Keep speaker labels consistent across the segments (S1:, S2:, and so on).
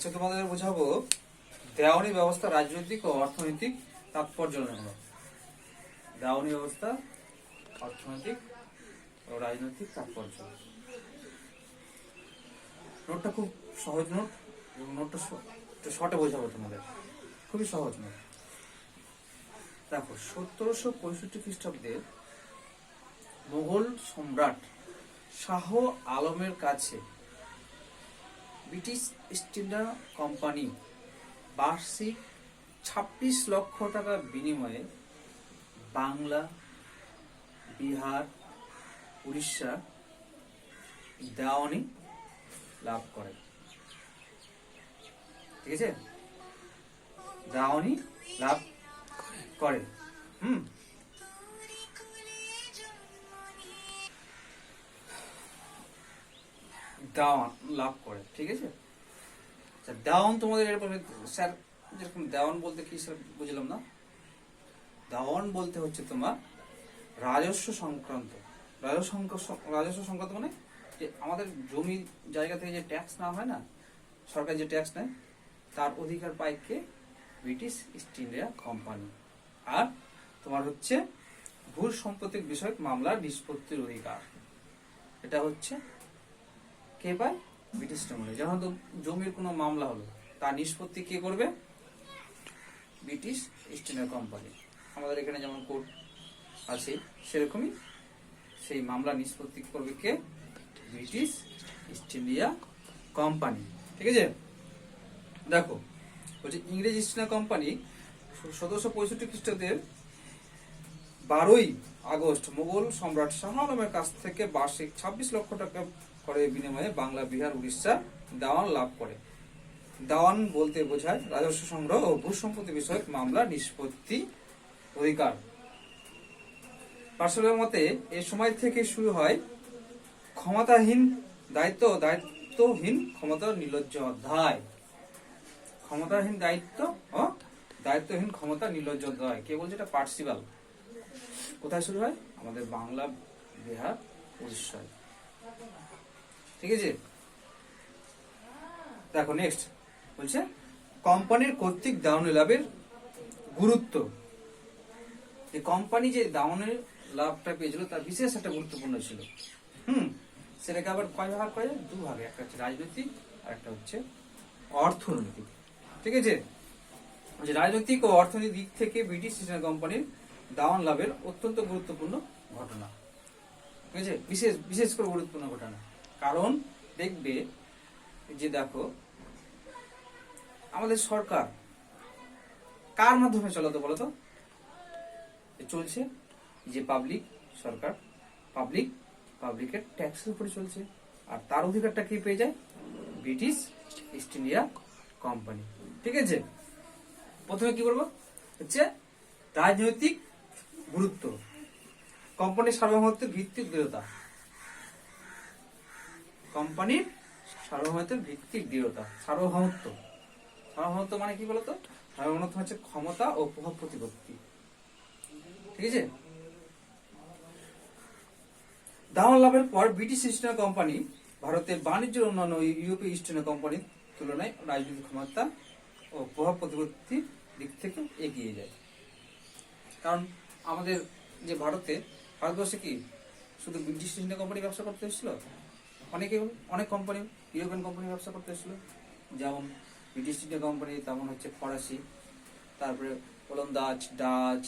S1: আচ্ছা, তোমাদের বোঝাবো দেওয়ানি ব্যবস্থা রাজনৈতিক ও অর্থনৈতিক তাৎপর্য নির্ণয়। দেওয়ানি ব্যবস্থা অর্থনৈতিক ও রাজনৈতিক তাৎপর্য। নোটটা খুব সহজ নোট এবং নোটটা একটু শর্টে বোঝাবো তোমাদের, খুবই সহজ নোট। দেখো, 1765 খ্রিস্টাব্দে মোগল সম্রাট শাহ আলমের কাছে ব্রিটিশ ইস্ট ইন্ডিয়া কোম্পানি বার্ষিক 26 লক্ষ টাকা বিনিময়ে বাংলা, বিহার, উড়িষ্যা দেওয়ানি লাভ করে। ঠিক আছে, দেওয়ানি লাভ করে। দেওয়ান লাভ করে। ঠিক আছে, দেওয়ান তোমাদের এরপরে স্যার যেরকম দেওয়ান বলতে কি স্যার বুঝলাম না। দেওয়ান বলতে হচ্ছে তোমার রাজস্ব সংক্রান্ত। রাজস্ব সংক্রান্ত মানে যে আমাদের জমি জায়গা থেকে যে ট্যাক্স না হয় না, সরকার যে ট্যাক্স নেয় তার অধিকার পায় কে? British East India company. আর তোমার হচ্ছে ভূ সম্পত্তিক বিষয়ক মামলার নিষ্পত্তির অধিকার, এটা হচ্ছে কে পায়? ব্রিটিশ আমলে। যখন তো জমির কোনো মামলা হলো তার নিষ্পত্তি কে করবে? British East India company. আমাদের এখানে যেমন কোর্ট আছে সেরকমই সেই মামলা নিষ্পত্তি করবে কে? British East India company. ঠিক আছে, দেখো বলছে ইংরেজ ইস্ট ইন্ডিয়া কোম্পানি 1765 খ্রিস্টাব্দের 12ই আগস্ট মোগল সম্রাট শাহ আলমের কাছ থেকে বার্ষিক 26 লক্ষ টাকা করে বিনিময়ে বাংলা, বিহার, উড়িষ্যা দেওয়ান লাভ করে। দেওয়ান বলতে বোঝায় রাজস্ব সংগ্রহ ও ভূসম্পত্তি বিষয়ক মামলা নিষ্পত্তি অধিকার। পার্সেলের মতে এই সময় থেকে শুরু হয় ক্ষমতাহীন দায়িত্বহীন ক্ষমতা নির্লজ্জ অধ্যায়। ক্ষমতাহীন দায়িত্ব ও দায়িত্বহীন ক্ষমতা নির্লজ্জ অধ্যায় কে বলছে? এটা পার্সিবাল। কোথায় শুরু হয়? আমাদের বাংলা, বিহার, উড়িষ্যায়। ঠিক আছে, দেখো নেক্সট বলছে কোম্পানির কর্তৃক দেওয়ানি লাভের গুরুত্ব। এই কোম্পানি যে দেওয়ানির লাভটা পেয়েছিল তার বিশেষ একটা গুরুত্বপূর্ণ ছিল। সেটাকে আবার কয় ভাগ করে? দু ভাগে, একটা হচ্ছে রাজনৈতিক আর একটা হচ্ছে অর্থনৈতিক। ঠিক আছে, রাজনৈতিক ও অর্থনৈতিক দিক থেকে ব্রিটিশ ইস্ট ইন্ডিয়া কোম্পানির দেওয়ান লাভের অত্যন্ত গুরুত্বপূর্ণ ঘটনা। ঠিক আছে, বিশেষ করে গুরুত্বপূর্ণ ঘটনা। কারণ দেখবে যে দেখো আমাদের সরকার কার মাধ্যমে চলতো বলতো? চলছে যে পাবলিক সরকার, পাবলিকের ট্যাক্সের উপরে চলছে। আর তার অধিকারটা কি পেয়ে যায়? British East India company. ঠিক আছে, প্রথমে কি করবো হচ্ছে রাজনৈতিক গুরুত্ব। কোম্পানির সার্বভৌমত্বের ভিত্তিক দৃঢ়তা। কোম্পানির সার্বভৌমত্বের ভিত্তিক দৃঢ়তা। সার্বভৌমত্ব মানে কি বলতো? সার্বভৌমত্ব হচ্ছে ক্ষমতা ও প্রভাব প্রতিপত্তি। ঠিক আছে, দেওয়ান লাভের পর ব্রিটিশ ইস্ট ইন্ডিয়া কোম্পানি ভারতের বাণিজ্যের অন্যান্য ইউরোপীয় ইস্ট ইন্ডিয়া কোম্পানির তুলনায় রাজনৈতিক ক্ষমতা ও প্রভাব প্রতিপত্তির দিক থেকে এগিয়ে যায়। কারণ আমাদের যে ভারতবর্ষে কি শুধু ব্রিটিশ ইস্ট ইন্ডিয়া কোম্পানি ব্যবসা করতে এসেছিল? অনেক কোম্পানি, ইউরোপিয়ান কোম্পানি ব্যবসা করতে এসেছিল। যেমন ব্রিটিশ ইস্ট ইন্ডিয়া কোম্পানি, তেমন হচ্ছে ফরাসি, তারপরে ওলন্দাজ, ডাচ,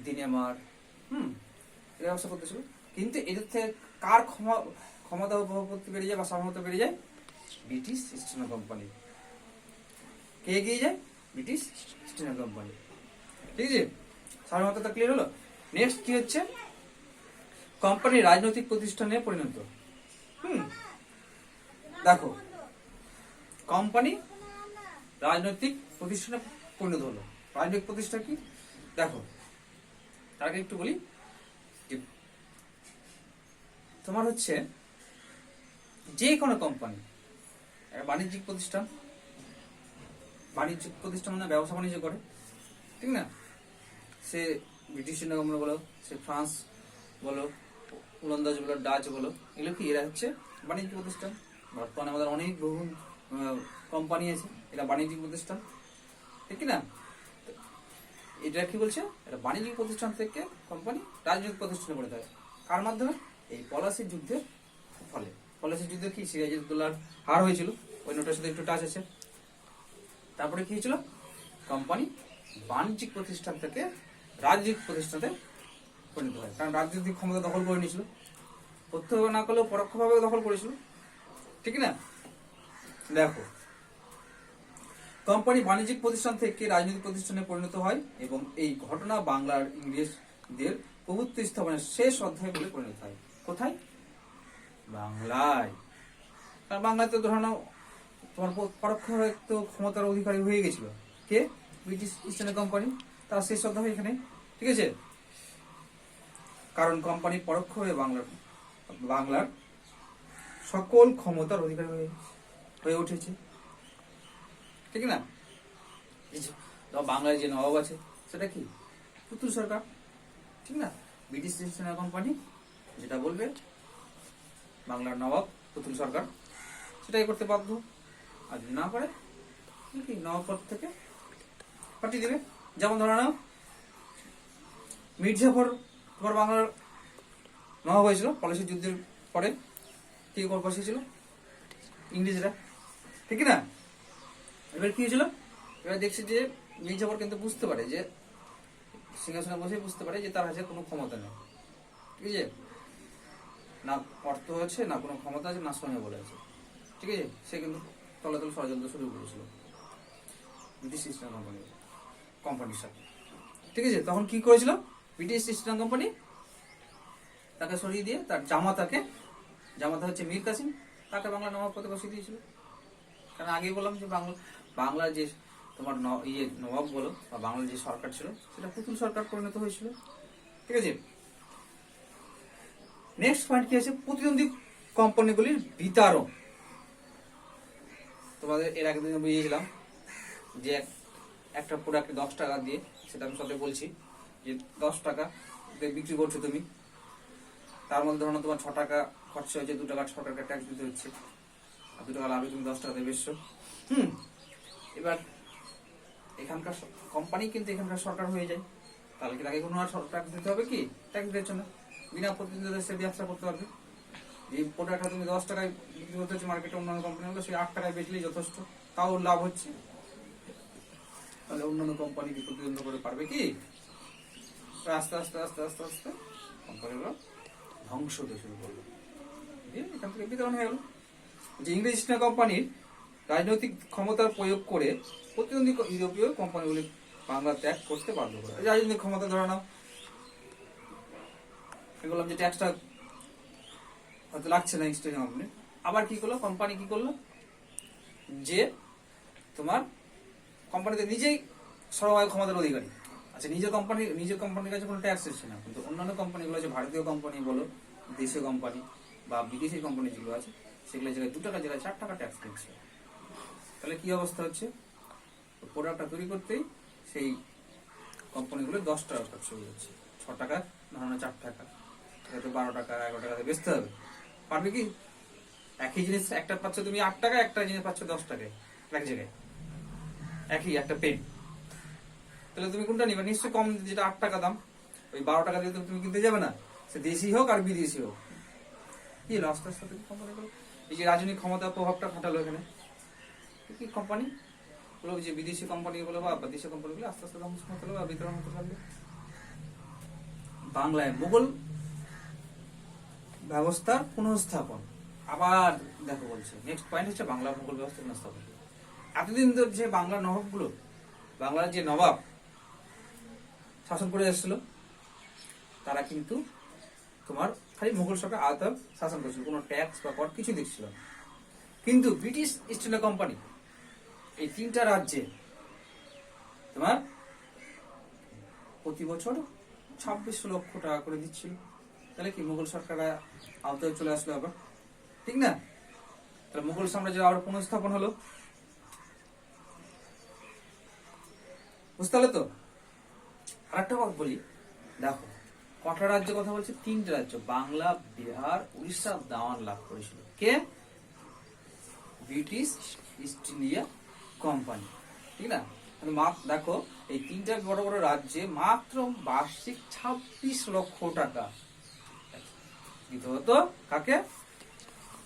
S1: ডেনমার্ক, এরা ব্যবসা করতেছিল। কিন্তু এদের থেকে কার ক্ষমতা ও প্রভাবশক্তি বেড়ে যায় বা সার্বভৌমত্ব বেড়ে যায়? British East India company. কে এগিয়ে যায়? British East India company. ঠিক আছে, সার্বভৌমত্বটা ক্লিয়ার হলো। নেক্সট কি হচ্ছে? কোম্পানি রাজনৈতিক প্রতিষ্ঠানে পরিণত। দেখো কোম্পানি রাজনৈতিক প্রতিষ্ঠানে পরিণত হলো। রাজনৈতিক প্রতিষ্ঠান কি? দেখো তার আগে একটু বলি, তোমার হচ্ছে যে কোনো কোম্পানি বাণিজ্যিক প্রতিষ্ঠান মানে ব্যবসা বাণিজ্য করে, ঠিক না? সে ব্রিটিশ ইন্ডিয়া কোম্পানি বলো, সে ফ্রান্স বলো, ওলন্দাজ বলো, ডাচ বলো, এগুলো কি? এরা হচ্ছে বাণিজ্য প্রতিষ্ঠান। বর্তমানে আমাদের অনেক বহু কোম্পানি আছে, এটা বাণিজ্যিক প্রতিষ্ঠান, ঠিক কি না? এটা কি বলছে, এটা বাণিজ্যিক প্রতিষ্ঠান থেকে কোম্পানি রাজনৈতিক প্রতিষ্ঠানে পরিণত হয়। কার মাধ্যমে? এই পলাশির যুদ্ধের ফলে। পলাশির যুদ্ধে কি সিরাজউদ্দৌলার হার হয়েছিল, ওই নোটের সাথে একটু টাচ আছে। তারপরে কি হয়েছিল, কোম্পানি বাণিজ্যিক প্রতিষ্ঠান থেকে রাজনৈতিক প্রতিষ্ঠানে পরিণত হয়, কারণ রাজনৈতিক ক্ষমতা দখল করে নিয়েছিল, প্রত্যক্ষ না করলেও পরোক্ষভাবে দখল করেছিল, ঠিক না? দেখো, কোম্পানি বাণিজ্যিক প্রতিষ্ঠান থেকে রাজনৈতিক প্রতিষ্ঠানে পরিণত হয় এবং এই ঘটনা বাংলার ইংরেজদের প্রভুত্ব স্থাপনের শেষ অধ্যায় বলে পরিণত হয়। কোথায়? বাংলায়। কারণ বাংলায় তো ধরো তোমার পরোক্ষভাবে তো ক্ষমতার অধিকারী হয়ে গেছিল কে? British East India company. তার শেষ অধ্যায় এখানে, ঠিক আছে? কারণ কোম্পানি পরোক্ষভাবে বাংলার সকল ক্ষমতার অধিকারী হয়ে উঠেছে, ঠিক না? বাংলায় যে নবাব আছে সেটা কি? পুতুল সরকার, ঠিক না? ব্রিটিশ ইস্ট ইন্ডিয়া কোম্পানি যেটা বলবে বাংলার নবাব পুতুল সরকার সেটাই করতে বাধ্য। আর যদি না পারে কি নবাব পদ থেকে পাঠিয়ে দেবে। যেমন ধরে নাও মির্জাফর তোমার বাংলার নবাব হয়েছিল পলাশির যুদ্ধের পরে, কি করে বসেছিল ইংরেজরা, ঠিক না? এবার কি হয়েছিল, এবার দেখছি যে মির্জাফর কিন্তু বুঝতে পারে যে সিংহাসনে বসে বুঝতে পারে যে তার কাছে কোনো ক্ষমতা নেই, ঠিক আছে? না অর্থ আছে, না কোনো ক্ষমতা আছে, না সৈন্য বলে আছে, ঠিক আছে? সে কিন্তু তলাতল ষড়যন্ত্র শুরু করেছিল ব্রিটিশ ইস্ট ইন্ডিয়া কোম্পানির সাথে, ঠিক আছে? তখন কি করেছিল ব্রিটিশ ইস্ট ইন্ডিয়া কোম্পানি, তাকে সরিয়ে দিয়ে তার জামাতা হচ্ছে মীর কাসিম, তাকে বাংলা নবাব পদে বসিয়ে দিয়েছিল। কারণ আগেই বললাম যে বাংলার যে তোমার নবাব বলো বা বাংলার যে সরকার ছিল সেটা পুতুল সরকার পরিণত হয়েছিল, ঠিক আছে? নেক্সট পয়েন্ট কি আছে, প্রতিদ্বন্দ্বী কোম্পানিগুলির বিতরণ। তোমাদের এর আগে দিন বুঝিয়েছিলাম যে একটা প্রোডাক্ট 10 টাকা দিয়ে, সেটা আমি সাথে বলছি যে 10 টাকা বিক্রি করছো তুমি, তার মধ্যে ধরো তোমার 6 টাকা খরচা হয়েছে, 2 টাকা 6 টাকা ট্যাক্স দিতে হচ্ছে, আর 2 টাকা লাভে তুমি 10 টাকা দিয়ে বেচছো। এবার এখানকার কোম্পানি কিন্তু এখানকার সরকার হয়ে যায়, তাহলে কি তাকে কোনো আর ট্যাক্স দিতে হবে কি? ট্যাক্স দিচ্ছ না, বিনা প্রতিদ্বন্দ্বিতায় সে ব্যবসা করতে পারবে। এই প্রোডাক্টটা তুমি 10 টাকায় বিক্রি করতে হচ্ছে মার্কেটে, অন্যান্য কোম্পানিগুলো সেই 8 টাকায় বেচলেই যথেষ্ট, তাও লাভ হচ্ছে। তাহলে অন্যান্য কোম্পানি কি প্রতিদ্বন্দ্ব করে পারবে কি? আস্তে আস্তে আস্তে আস্তে আস্তে কোম্পানিগুলো ধ্বংস হতে শুরু করলো, এখান থেকে বিতরণ হয়ে গেল। যে ইংরেজ ইস্ট ইন্ডিয়া কোম্পানির রাজনৈতিক ক্ষমতার প্রয়োগ করে প্রতিদ্বন্দ্বী ইউরোপীয় কোম্পানিগুলি বাংলা ত্যাগ করতে বাধ্য করে। রাজনৈতিক ক্ষমতা ধরে নাও, বললাম যে ট্যাক্সটা হয়তো লাগছে না ইস্ট ইন্ডিয়া কোম্পানি, আবার কি করলো কোম্পানি, কি করলো যে তোমার কোম্পানিতে নিজেই সর্বায়ু ক্ষমতার অধিকারী। আচ্ছা, নিজের কোম্পানির কাছে কোনো ট্যাক্স এসছে না, কিন্তু অন্যান্য কোম্পানিগুলো আছে, ভারতীয় কোম্পানি বলো, দেশীয় কোম্পানি বা বিদেশি কোম্পানি যেগুলো আছে, সেগুলো জায়গায় 2 টাকা জায়গায় 4 টাকা ট্যাক্স দিচ্ছে। তাহলে কি অবস্থা হচ্ছে, প্রোডাক্টটা তৈরি করতেই সেই কোম্পানিগুলো 10 টাকা খরচ হয়ে যাচ্ছে, 6 টাকা ধরনের 4 টাকা, হয়তো 12 টাকা 11 টাকাতে বেচতে হবে। পারবে কি? একই জিনিস একটা পাচ্ছ তুমি 8 টাকা, একটা জিনিস পাচ্ছ 10 টাকায় এক জায়গায়, একই একটা পেন। তাহলে তুমি কোনটা নিবে? নিশ্চয়ই কম, যেটা 8 টাকা দাম। ওই 12 টাকা দিয়ে তুমি কিনতে যাবে না, সে দেশি হোক আর বিদেশি হোক। কি হলো, আস্তে আস্তে কোম্পানিগুলো এই যে রাজনৈতিক ক্ষমতার প্রভাবটা খাটালো এখানে, কি কোম্পানি গুলো, যে বিদেশি কোম্পানি গুলো বা দেশীয় কোম্পানি গুলো আস্তে আস্তে ধ্বংস হতে লাগলো বা বিতরণ হতে লাগলো। বাংলায় মুঘল ব্যবস্থার পুনঃস্থাপন। আবার দেখো বলছে নেক্সট পয়েন্ট হচ্ছে বাংলা মুঘল ব্যবস্থা পুনঃস্থাপন। এতদিন ধরে যে বাংলার নবাবগুলো, বাংলার যে নবাব শাসন করে এসেছিল, তারা কিন্তু তোমার খালি মুঘল সরকার আওতায় শাসন করেছিল, কোনো ট্যাক্স বা কর কিছু দিচ্ছিল না। কিন্তু ব্রিটিশ ইস্ট ইন্ডিয়া কোম্পানি এই 3টা রাজ্যে তোমার প্রতি বছর 26 লক্ষ টাকা করে দিচ্ছিল। তাহলে কি মুঘল সরকার আওতায় চলে আসলো আবার, ঠিক না? তাহলে মুঘল সাম্রাজ্যের আবার পুনঃস্থাপন হলো, বুঝতে পারলে তো? আরেকটা কথা বলি, দেখো কটা রাজ্য কথা বলছে, 3টে রাজ্য, বাংলা, বিহার, উড়িষ্যা দাওয়ান লাভ করেছিল কে? ব্রিটিশ ইস্ট ইন্ডিয়া কোম্পানি, ঠিক না? দেখো এই তিনটা বড় বড় রাজ্যে মাত্র বার্ষিক 26 লক্ষ টাকা দিতে হতো কাকে?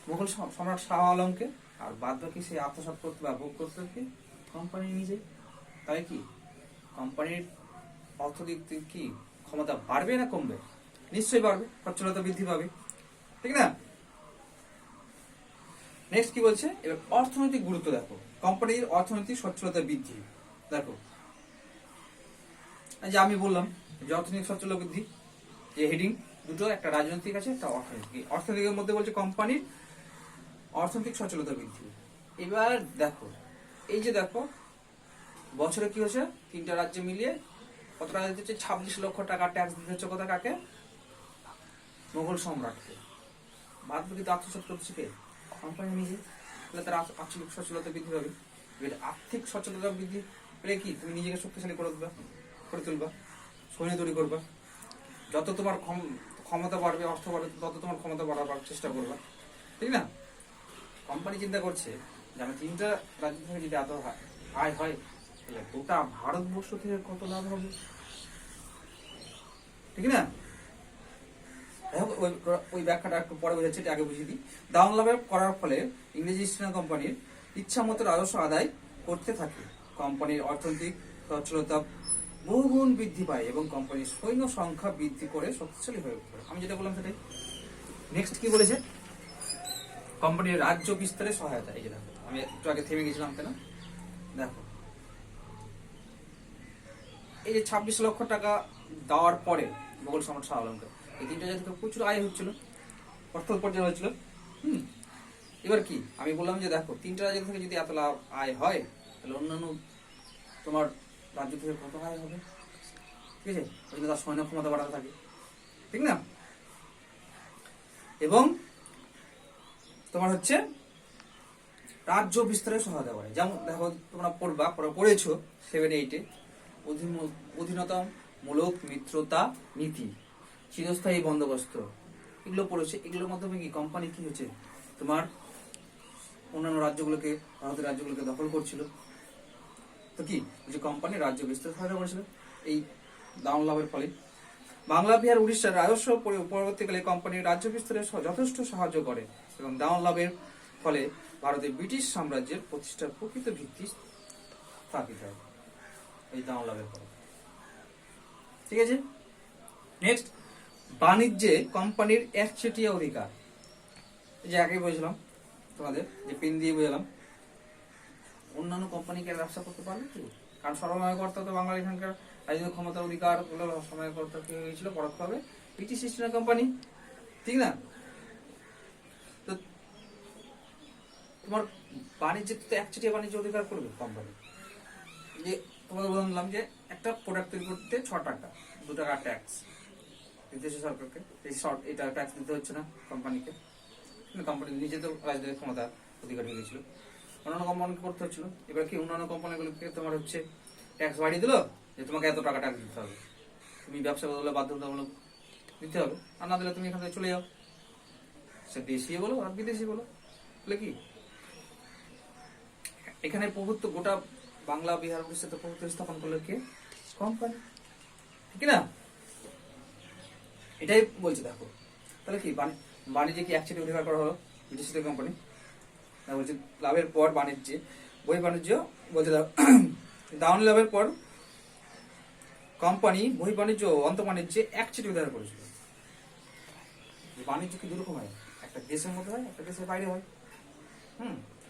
S1: মুঘল সম্রাট শাহ আলমকে। আর বাদ বাকি সে আত্মসাৎ করতে বা ভোগ করতে কি কোম্পানি নিজে। তাই কি কোম্পানির অর্থনৈতিক কি ক্ষমতা বাড়বে না কমবে? নিশ্চয়ই বাড়বে, সচ্ছলতা বৃদ্ধি পাবে, ঠিক না? নেক্সট কি বলছে, এবার অর্থনৈতিক গুরুত্ব দেখো, কোম্পানির অর্থনৈতিক সচ্ছলতা বৃদ্ধি। দেখো যে আমি বললাম যে অর্থনৈতিক সচ্ছলতা বৃদ্ধি, যে হেডিং দুটো, একটা রাজনৈতিক আছে, একটা অর্থনৈতিক। অর্থনৈতিকের মধ্যে বলছে কোম্পানির অর্থনৈতিক সচ্ছলতা বৃদ্ধি। এবার দেখো এই যে দেখো বছরে কি হচ্ছে, তিনটা রাজ্যে মিলিয়ে কত টাকা দিতে হচ্ছে? 26 লক্ষ টাকা ট্যাক্স দিতে হচ্ছে কোথায়? কাকে? মুঘল সম্রাটকে। বাদ বাকি তো আত্মসাৎ করছে কে? কোম্পানি নিজে। তাহলে তার আর্থিক সচ্ছলতা বৃদ্ধি পাবে। আর্থিক সচ্ছলতা বৃদ্ধি পেলে কি তুমি নিজেকে শক্তিশালী করে তুলবা, সৈন্য তৈরি করবা। যত তোমার ক্ষমতা বাড়বে, অর্থ বাড়বে, তত তোমার ক্ষমতা বাড়াবার চেষ্টা করবা, ঠিক না? কোম্পানি চিন্তা করছে যে আমি তিনটা রাজ্য থেকে যদি এত আয় হয় তাহলে গোটা ভারতবর্ষ থেকে কত লাভ হবে, ঠিক না? ওই ব্যাখ্যাটা একটু পরে বোঝাচ্ছে, এটা আগে বুঝিয়ে দিই। দাম লাভের করার ফলে ইংরেজি ইস্ট ইন্ডিয়া কোম্পানির ইচ্ছা মতো রাজস্ব আদায় করতে থাকে। কোম্পানির অর্থনৈতিক সচ্ছলতা বহুগুণ বৃদ্ধি পায় এবং কোম্পানির সৈন্য সংখ্যা বৃদ্ধি করে শক্তিশালী হয়ে ওঠে। আমি যেটা বললাম সেটাই। নেক্সট কি বলেছে, কোম্পানির রাজ্য বিস্তারে সহায়তা। এই যে দেখো আমি একটু আগে থেমে গেছিলাম কেন, দেখো এই যে 26 লক্ষ টাকা দেওয়ার পরে মুঘল সম্রাট শাহ আলমকে এই তিনটা জাতি থেকে প্রচুর আয় হচ্ছিল, অর্থ উপার্জন হয়েছিল। এবার কি আমি বললাম যে দেখো তিনটা রাজ্য থেকে যদি এত লাভ আয় হয় তাহলে অন্যান্য তোমার রাজ্য থেকে কত আয় হবে, ঠিক আছে? ওই জন্য তার সৈন্য ক্ষমতা বাড়াতে থাকে, ঠিক না? এবং তোমার হচ্ছে রাজ্য বিস্তারে সহায়তা করে। যেমন দেখো তোমরা পড়েছো 7-8-এ অধীনতামূলক মিত্রতা নীতি, চিরস্থায়ী বন্দোবস্ত, এগুলো পড়েছে। এগুলোর মাধ্যমে কি কোম্পানি কি হচ্ছে, তোমার অন্যান্য রাজ্যগুলোকে, ভারতের রাজ্যগুলোকে দখল করছিল। তো কি যে কোম্পানি রাজ্য বিস্তার সহায়তা করেছিল এই দাম লাভের ফলে। বাংলা, বিহার, উড়িষ্যার রাজস্ব পরবর্তীকালে কোম্পানির রাজ্য বিস্তারে যথেষ্ট সাহায্য করে এবং দাম লাভের ফলে ভারতের ব্রিটিশ সাম্রাজ্যের প্রতিষ্ঠার প্রকৃত ভিত্তি স্থাপিত হয় এই দাম লাভের ফলে, ঠিক আছে? নেক্সট, বাণিজ্যে কোম্পানির একচেটিয়া অধিকার। এই যে আগে বুঝলাম তোমাদের যে পেন দিয়ে বুঝলাম, অন্যান্য কোম্পানিকে ব্যবসা করতে পারবে কি? কারণ সরবরাহকর্তা তো বাংলার এখানকার রাজনৈতিক ক্ষমতার অধিকার গুলো সরবরাহকর্তা কে হয়েছিল পরোক্ষভাবে ব্রিটিশ ইস্ট ইন্ডিয়া কোম্পানি, ঠিক না? তো তোমার বাণিজ্যে তো একচেটিয়া বাণিজ্য অধিকার করবে কোম্পানি। যে তোমাদের বললাম যে একটা প্রোডাক্ট তৈরি করতে 6 টাকা, 2 টাকা ট্যাক্স দিতে হচ্ছে সরকারকে, এটা ট্যাক্স দিতে হচ্ছে না কোম্পানিকে। কোম্পানি নিজে তো রাজনৈতিক ক্ষমতা অধিকার হয়ে গেছিল, অন্যান্য কোম্পানিকে করতে হচ্ছিল। এবার কি অন্যান্য কোম্পানিগুলোকে তোমার হচ্ছে ট্যাক্স বাড়িয়ে দিল যে তোমাকে এত টাকা ট্যাক্স দিতে হবে, তুমি ব্যবসা করলে বাধ্যতামূলক দিতে হবে, আর না দিলে তুমি এখান থেকে চলে যাও। সে দেশি বলো আর বিদেশি বলো, বলে কি এখানে প্রভুত্ব গোটা বাংলা, বিহার, উড়িষ্যাতে প্রভুত্ব স্থাপন করলো কে? কোম্পানি, ঠিক না? এটাই বলছে। দেখো তাহলে কি বাণিজ্যে কি একচেটিয়া অধিকার করা হলো ব্রিটিশ কোম্পানি। বলছে লাভের পর বাণিজ্যে বহির্বাণিজ্য বলছে দাম লাভের পর কোম্পানি বহির্বাণিজ্য অন্তর্বাণিজ্যে একচেটিয়া অধিকার করেছিল। বাণিজ্য কি দুরকম হয়, একটা দেশের মধ্যে হয়, একটা দেশের বাইরে হয়।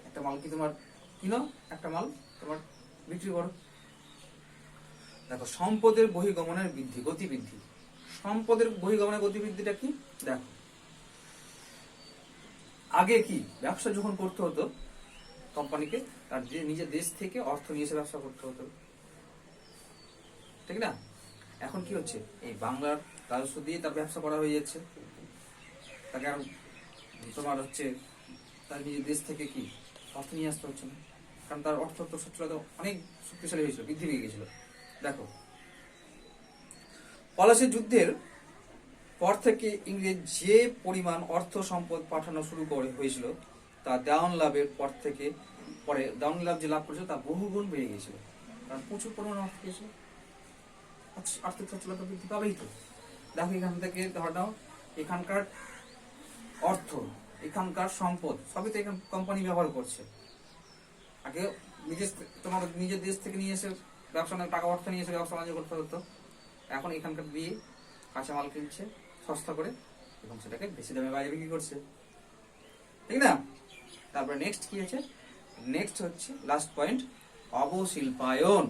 S1: একটা মাল কি তোমার কিনো, একটা মাল তোমার বিক্রি করো। দেখো সম্পদের বহির্গমনের গতিবৃদ্ধি। সম্পদের বহির্গমনের গতিবৃদ্ধিটা কি? দেখো আগে কি ব্যবসা যখন করতে হতো কোম্পানিকে, তার নিজের দেশ থেকে অর্থ নিয়ে এসে ব্যবসা করতে হতো, ঠিক না? এখন কি হচ্ছে, এই বাংলার রাজস্ব দিয়ে তার ব্যবসা করা হয়ে যাচ্ছে। তাকে আর তোমার হচ্ছে তার নিজের দেশ থেকে কি অর্থ নিয়ে আসতে হচ্ছে না, কারণ তার অর্থ তো সচ্ছলতা অনেক শক্তিশালী হয়েছিল, বৃদ্ধি পেয়ে গেছিল। দেখো পলাশীর যুদ্ধের পর থেকে ইংরেজ যে পরিমাণ অর্থ সম্পদ পাঠানো শুরু হয়েছিল তা দেওয়ান লাভের পর থেকে পরে দাউন লাভ যে লাভ করেছিল তা বহুগুণ বেড়ে গিয়েছিল, কারণ প্রচুর পরিমাণ অর্থ পেয়েছিল, আর্থিক সচ্ছলতা বৃদ্ধি পাবেই তো। দেখো এখান থেকে ধর নাও এখানকার অর্থ, এখানকার সম্পদ সবই তো এখান কোম্পানি ব্যবহার করছে। আগে তোমাদের নিজের দেশ থেকে নিয়ে এসে ব্যবসা টাকা অর্থ নিয়ে এসে ব্যবসা বাণিজ্য করতে হতো, এখন এখানকার দিয়ে কাঁচামাল কিনছে সস্তা করে এবং সেটাকে বেশি দামে বাইরে বিক্রি করছে, ঠিক না? তারপরে নেক্সট কি আছে? নেক্সট হচ্ছে লাস্ট পয়েন্ট, অবশিল্পায়ন।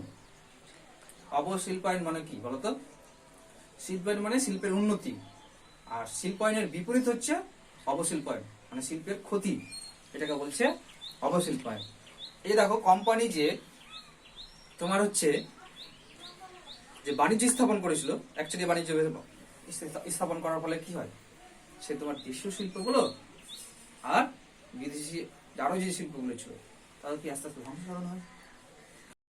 S1: অবশিল্পায়ন মানে কি বলতো? শিল্পায়ন মানে শিল্পের উন্নতি, আর শিল্পায়নের বিপরীত হচ্ছে অবশিল্পায়ন মানে শিল্পের ক্ষতি, এটাকে বলছে অবশিল্পায়ন। এই দেখো কোম্পানি যে তোমার হচ্ছে যে বাণিজ্য স্থাপন করেছিল, অ্যাকচুয়ালি বাণিজ্য স্থাপন করার ফলে কি হয়, সে তোমার দেশীয় শিল্পগুলো আর বিদেশি আরো যে শিল্পগুলো ছিল তাদের কি আস্তে আস্তে ধ্বংস করানো হয়।